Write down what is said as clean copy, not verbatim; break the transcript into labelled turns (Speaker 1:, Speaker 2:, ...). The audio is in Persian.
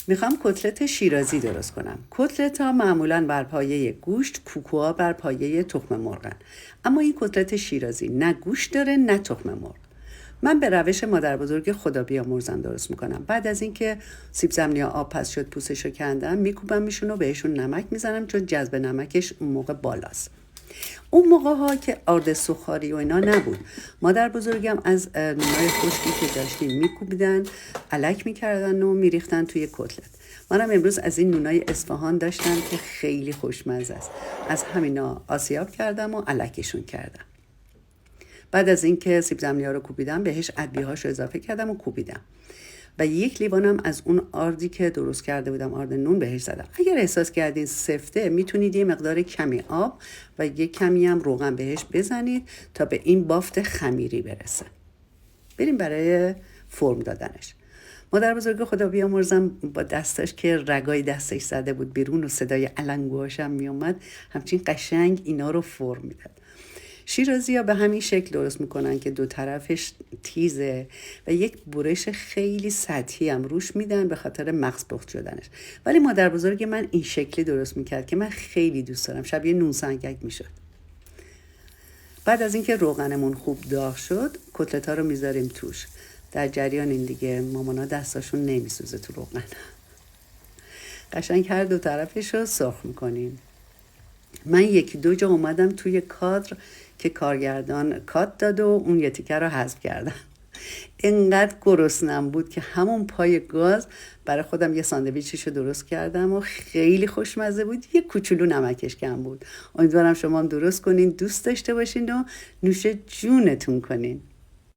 Speaker 1: میخوام کتلت شیرازی درست کنم. کتلت ها معمولاً بر پایه گوشت، کوکوها بر پایه تخم مرغن. اما این کتلت شیرازی نه گوشت داره نه تخم مرغ. من به روش مادر بزرگ خدا بیامرزم درست میکنم. بعد از اینکه سیب زمینی آب پس شد پوستشو کندم، میکوبم میشون و بهشون نمک میزنم چون جذب نمکش اون موقع بالاست. اون موقع ها که آرد سوخاری و اینا نبود، مادر بزرگم از نونای خشکی که داشتیم میکوبیدن، الک میکردن و میریختن توی کتلت. منم امروز از این نونای اصفهان داشتم که خیلی خوشمزه است. از همینا آسیاب کردم و الکشون کردم. بعد از اینکه سیب زمینی‌ها رو کوبیدم، بهش ادویه‌هاش رو اضافه کردم و کوبیدم. و 1 لیوانم از اون آردی که درست کرده بودم، آرد نون، بهش زدم. اگر احساس کردین سفته، میتونید یه مقدار کمی آب و یه کمی هم روغن بهش بزنید تا به این بافت خمیری برسه. بریم برای فرم دادنش. مادر بزرگ خدا بیامرزم با دستش که رگای دستش زده بود بیرون و صدای علنگوهاش هم میومد، همچین قشنگ اینا رو فرم میداد. شیرازی ها به همین شکل درست میکنن که دو طرفش تیزه و یک برش خیلی سطحی هم روش میدن به خاطر مغز پخت شدنش. ولی مادر بزرگ من این شکلی درست میکرد که من خیلی دوست دارم، شبیه نون سنگک میشد. بعد از اینکه روغنمون خوب داغ شد، کتلت ها رو میذاریم توش. در جریان این دیگه مامانا دستاشون نمیسوزه تو روغن. قشنگ هر دو طرفش رو سرخ میکنیم. من 1-2 جا اومدم توی کادر که کارگردان کات داد و اون یه تیکه رو حذف کردم. اینقدر گرسنم بود که همون پای گاز برای خودم یه ساندویچشو درست کردم و خیلی خوشمزه بود. یه کوچولو نمکش کم بود. امیدوارم شما هم درست کنین، دوست داشته باشین و نوش جونتون کنین.